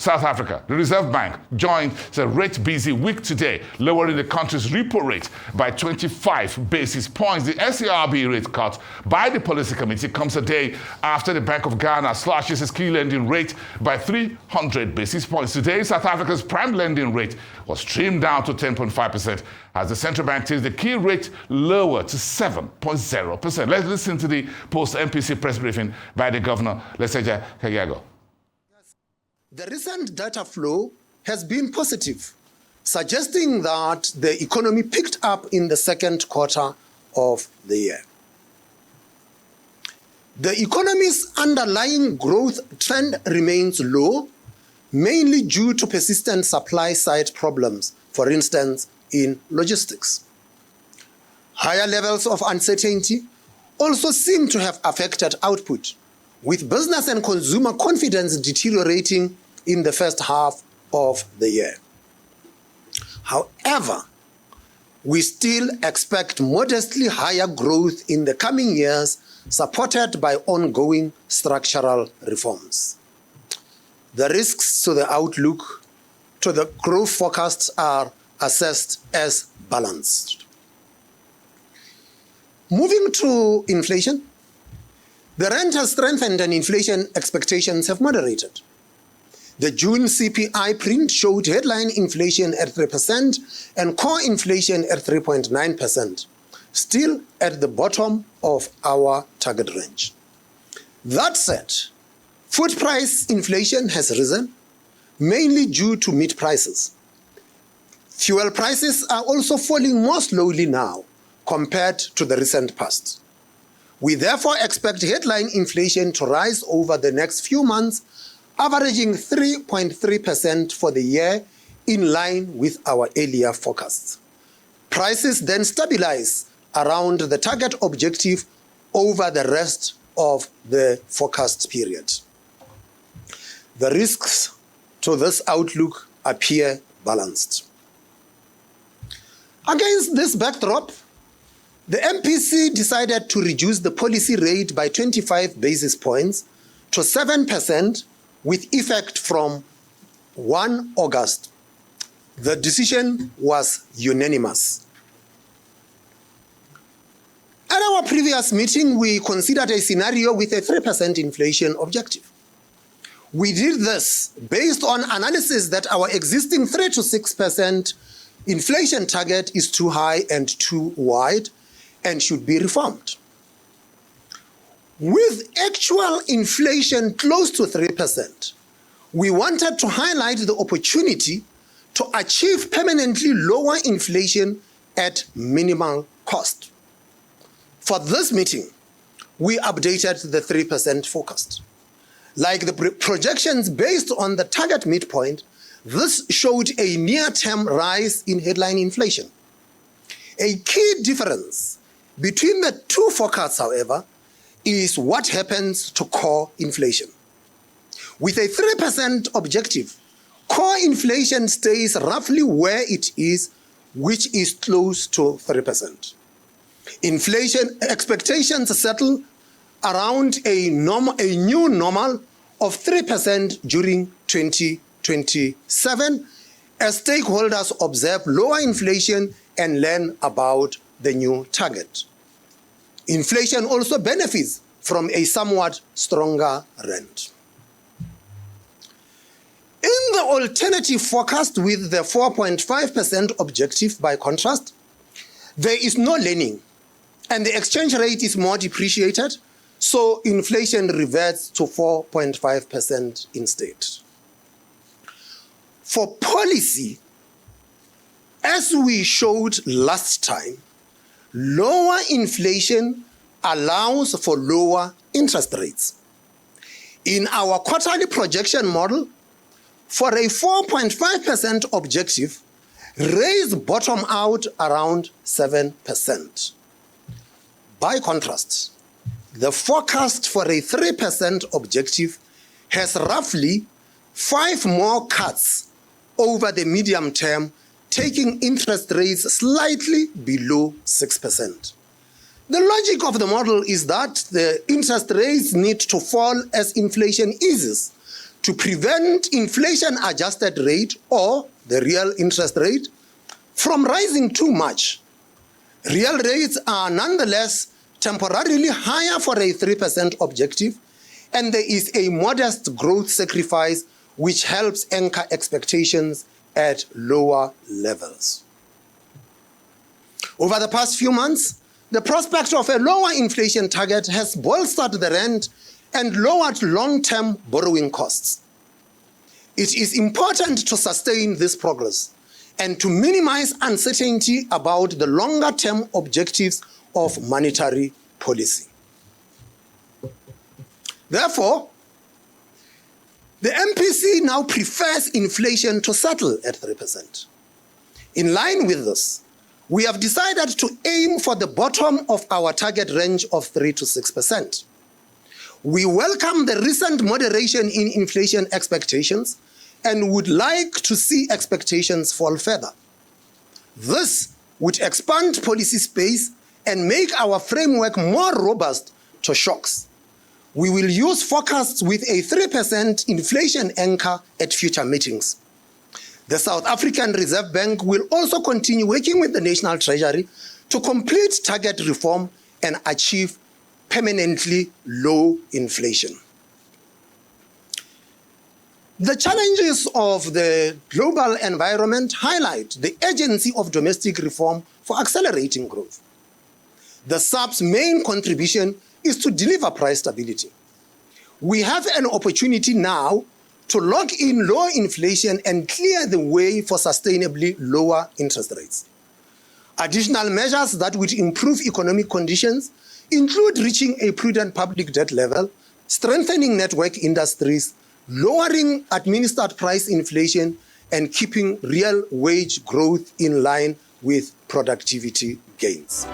South Africa, the Reserve Bank joined the rate-busy week today, lowering the country's repo rate by 25 basis points. The SARB rate cut by the policy committee comes a day after the Bank of Ghana slashes its key lending rate by 300 basis points. Today, South Africa's prime lending rate was trimmed down to 10.5% as the central bank takes the key rate lower to 7.0%. Let's listen to the post-MPC press briefing by the governor, Leseja Kegego. The recent data flow has been positive, suggesting that the economy picked up in the second quarter of the year. The economy's underlying growth trend remains low, mainly due to persistent supply-side problems, for instance, in logistics. Higher levels of uncertainty also seem to have affected output, with business and consumer confidence deteriorating in the first half of the year. However, we still expect modestly higher growth in the coming years, supported by ongoing structural reforms. The risks to the outlook to the growth forecasts are assessed as balanced. Moving to inflation, the rand has strengthened and inflation expectations have moderated. The June CPI print showed headline inflation at 3% and core inflation at 3.9%, still at the bottom of our target range. That said, food price inflation has risen, mainly due to meat prices. Fuel prices are also falling more slowly now compared to the recent past. We therefore expect headline inflation to rise over the next few months, averaging 3.3% for the year, in line with our earlier forecasts. Prices then stabilize around the target objective over the rest of the forecast period. The risks to this outlook appear balanced. Against this backdrop, the MPC decided to reduce the policy rate by 25 basis points to 7% with effect from 1 August. The decision was unanimous. At our previous meeting, we considered a scenario with a 3% inflation objective. We did this based on analysis that our existing 3 to 6% inflation target is too high and too wide and should be reformed. With actual inflation close to 3%, we wanted to highlight the opportunity to achieve permanently lower inflation at minimal cost. For this meeting, we updated the 3% forecast. Like the projections based on the target midpoint, this showed a near-term rise in headline inflation. A key difference between the two forecasts, however, is what happens to core inflation. With a 3% objective, core inflation stays roughly where it is, which is close to 3%. Inflation expectations settle around a new normal of 3% during 2027 as stakeholders observe lower inflation and learn about the new target. Inflation also benefits from a somewhat stronger rand. In the alternative forecast with the 4.5% objective, by contrast, there is no learning and the exchange rate is more depreciated, so inflation reverts to 4.5% instead. For policy, as we showed last time, lower inflation allows for lower interest rates. In our quarterly projection model, for a 4.5% objective, rates bottom out around 7%. By contrast, the forecast for a 3% objective has roughly 5 more cuts over the medium term, taking interest rates slightly below 6%. The logic of the model is that the interest rates need to fall as inflation eases to prevent inflation-adjusted rate or the real interest rate from rising too much. Real rates are nonetheless temporarily higher for a 3% objective, and there is a modest growth sacrifice which helps anchor expectations at lower levels. Over the past few months, the prospect of a lower inflation target has bolstered the rand and lowered long-term borrowing costs. It is important to sustain this progress and to minimize uncertainty about the longer-term objectives of monetary policy. Therefore, the MPC now prefers inflation to settle at 3%. In line with this, we have decided to aim for the bottom of our target range of 3 to 6%. We welcome the recent moderation in inflation expectations and would like to see expectations fall further. This would expand policy space and make our framework more robust to shocks. We will use forecasts with a 3% inflation anchor at future meetings. The South African Reserve Bank will also continue working with the National Treasury to complete target reform and achieve permanently low inflation. The challenges of the global environment highlight the urgency of domestic reform for accelerating growth. The SAP's main contribution is to deliver price stability. We have an opportunity now to lock in low inflation and clear the way for sustainably lower interest rates. Additional measures that would improve economic conditions include reaching a prudent public debt level, strengthening network industries, lowering administered price inflation, and keeping real wage growth in line with productivity gains.